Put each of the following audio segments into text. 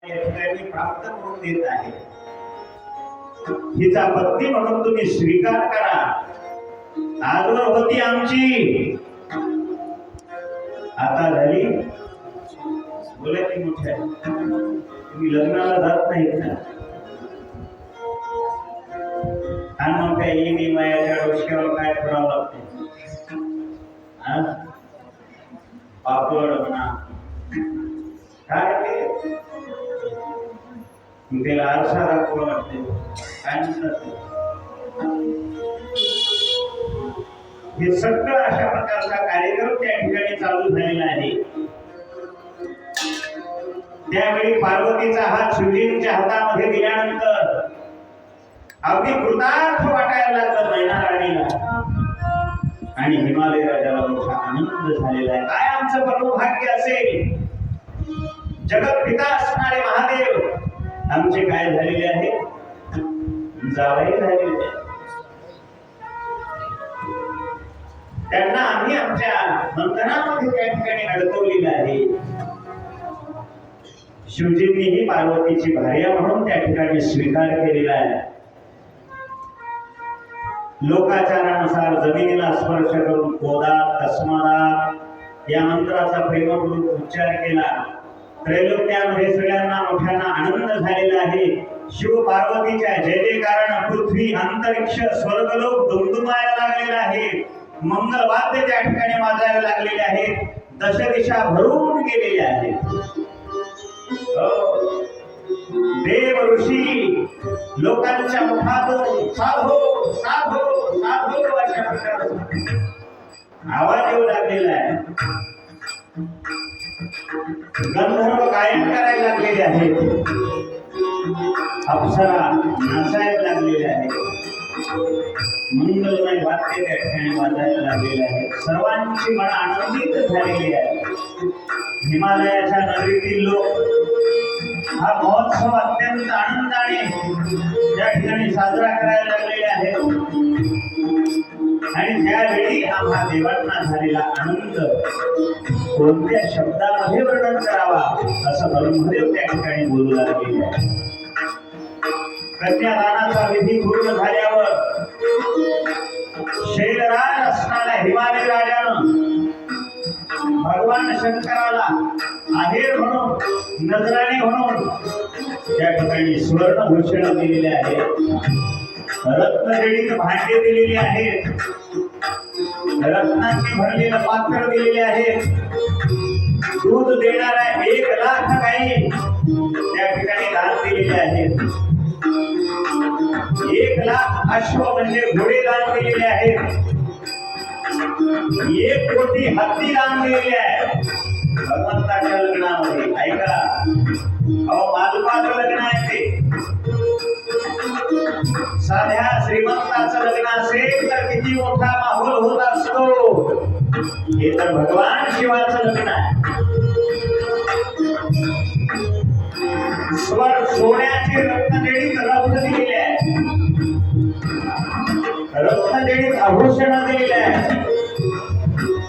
प्राप्त करून देत आहे. हिचा पत्नी म्हणून तुम्ही स्वीकार करा. आजवर होती आमची, आता झाली बोलायची मोठ्या. तुम्ही लग्नाला जात नाहीत ना, आणि मग काय येणी मायाच्या डोक्यावर काय करावं लागते. पापड म्हणा काय ते त्याला आरसा दाखवावं लागते. काय म्हणतात हे सगळं अशा प्रकारचा कार्यक्रम त्या ठिकाणी चालू झालेला आहे. त्यावेळी पार्वतीचा हात शिवजींच्या हातामध्ये दिल्यानंतर अगदी कृतार्थ वाटायला लागलं मैना राणीला, आणि हिमालय राजाला मोठा आनंद झालेला आहे. काय आमचं परमभाग्य असेल, जगत पिता असणारे महादेव आमचे काय झालेले आहे, जावई झालेले आहे. त्यांना आम्ही आमच्या बंधनामध्ये त्या ठिकाणी अडकवलेलं आहे. शिवजींनीही पार्वतीची भार्या म्हणून त्या ठिकाणी स्वीकार केलेला आहे. लोकाचारानुसार जमिनीला स्पर्श करून कोदात तस्मादात या मंत्राचा प्रेमपूर्वक उच्चार केला. त्रैलोक्यामध्ये सगळ्यांना मोठ्यांना आनंद झालेला आहे. शिव पार्वतीच्या जय जयकारानं पृथ्वी अंतरिक्ष स्वर्गलोक दुमदुमायला लागलेला आहे. मंगलवाद्य त्या ठिकाणी वाजायला लागलेले आहेत. दशदिशा भरून गेलेल्या आहेत. देव ऋषी लोकांच्या मुखातून साधो साधो साधो अशा प्रकारचा आवाज येऊ लागलेला आहे. गंधर्व गायन करायला लागलेले आहेत. अप्सरा नाचायला लागलेल्या आहेत. मंगलमय वाद्य त्या ठिकाणी वाजायला लागलेले आहेत. सर्वांची मन आनंदित झालेली आहे. हिमालयाच्या नगरीतील लोक हा महोत्सव अत्यंत आनंदाने या ठिकाणी साजरा करायला लागलेले आहेत. आणि त्यावेळी आम्हा देवांना झालेला आनंद कोणत्या शब्दामध्ये वर्णन करावा असं ब्रह्मदेव त्या ठिकाणी बोलू लागलेले आहे. कन्यादानाचा विधी पूर्ण झाल्यावर शैलराज असणाऱ्या हिमालय राजानं भगवान शंकराला आहेर म्हणून नजराणे म्हणून त्या ठिकाणी सुवर्णभूषण दिलेले आहे. रत्नजडित भांडे दिलेले आहेत. रत्नांनी भरलेलं पात्र दिलेले आहे. दूध देणारा 1,00,000 गायी त्या ठिकाणी दान दिलेले आहेत. 1,00,000 अश्व म्हणजे घोडे दान दिलेले आहेत. 1 कोटी हत्ती दान दिलेले आहे. भगवंताच्या लग्नामध्ये ऐका, अहो मालुपाचं लग्न आहे ते. साध्या श्रीमंताचं लग्न असेल तर किती मोठा माहोल होत असतो. हे तर भगवान शिवाचं लग्न आहे. स्वर सोन्याचे रत्नजडित रत्न दिलेले आहे. रत्नजडित आभूषण दिलेले आहे.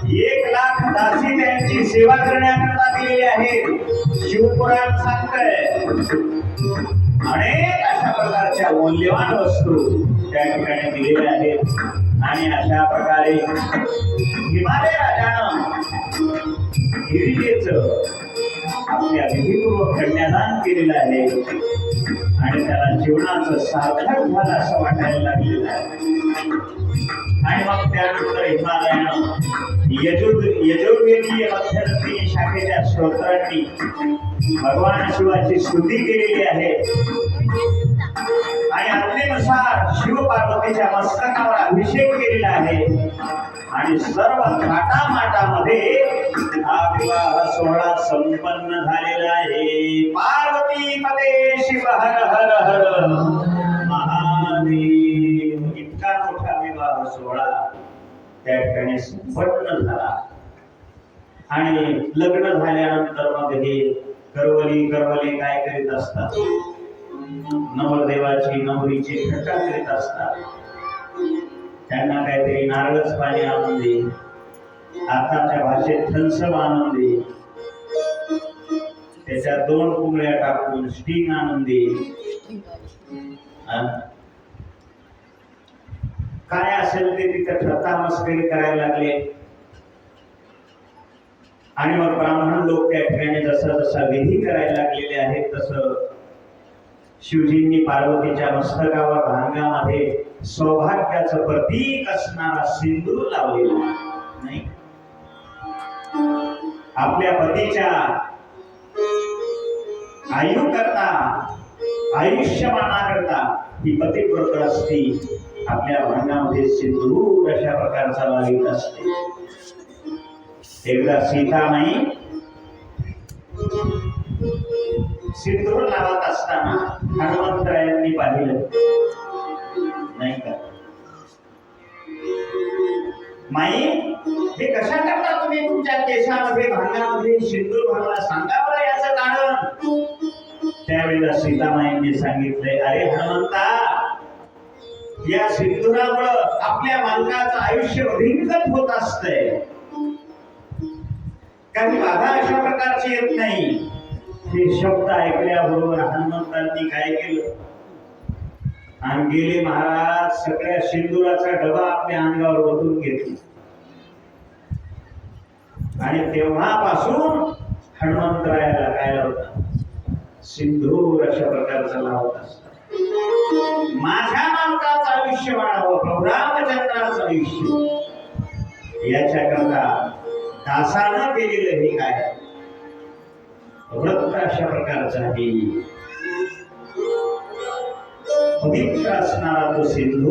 1,00,000 दासी त्यांची सेवा करण्याकरता दिलेली आहे. शिवपुराण सांगतंय अनेक अशा प्रकारच्या मौल्यवान वस्तू त्या ठिकाणी दिलेल्या आहेत. आणि अशा प्रकारे हिमालय राजानं गिरिजेचं आपल्या विधीपूर्वक कन्यादान केलेलं आहे. आणि त्याला जीवनाचं सार्थक झालं असं वाटायला लागलेलं आहे. आणि मग त्यानंतर हिमालयानं यजुर्वेदीय मध्यवर्ती शाखेच्या स्तोत्रांनी भगवान शिवाची स्तुती केलेली आहे. आणि आज्ञेनुसार शिव पार्वतीच्या मस्तकावर अभिषेक केलेला आहे. आणि सर्व थाटामाटामध्ये हा विवाह सोहळा संपन्न झालेला आहे. पार्वती पदे शिव हर हर हर महादेव. इतका मोठा विवाह सोहळा त्या ठिकाणी संपन्न झाला. आणि लग्न झाल्यानंतर मग हे करवली काय करीत असतात, नवरदेवाची नवरीची थट्टा करीत असतात. त्यांना काहीतरी नारळच पाणी आणून दे, आताच्या भाषेत थंसप आणून दे, त्याच्यात 2 पुंगळ्या टाकून स्टिंग आणून देईल. काय असेल ते तिथे ठरता मस्करी करायला लागले. आणि मग ब्राह्मण लोक त्या ठिकाणी जसा जसा विधी करायला लागलेले आहेत तसं शिवजींनी पार्वतीच्या मस्तकावर भांगामध्ये सौभाग्याचं प्रतीक असणारा सिंदूर लावलेला नाही. आपल्या पतीच्या आयुष्यमानाकरता ही पतिव्रत असती आपल्या भांगामध्ये सिंदूर अशा प्रकारचा लावित असते. एकदा सीतामाई सिंदूर लावत असताना हनुमंतरायांनी पाहिलं नाही का, माई हे कशा करता तुम्ही तुमच्या केसामध्ये भांगामध्ये सिंदूर भरला, सांगा बरं याचं कारण. त्यावेळेला सीतामाईंनी सांगितले, अरे हनुमंता, या सिंदुरामुळं आपल्या मालकाचं आयुष्य अधिकच होत असतंय. काही बाधा अशा प्रकारची येत नाही. हे शब्द ऐकल्याबरोबर हनुमंतांनी काय केलं, आणि गेले महाराज सगळ्या सिंदुराचा डबा आपल्या अंगावर ओतून घेतला. आणि तेव्हापासून हनुमंतरायाला काय लावतात, सिंदूर अशा प्रकारचा लावत असतात. माझ्या मालकाचं आयुष्य वाढावं, प्रभू रामचंद्राचं आयुष्य, याच्याकरता दासानं केलेलं हे काय व्रत अशा प्रकारचं आहे. पवित्र असणारा तो सिंधू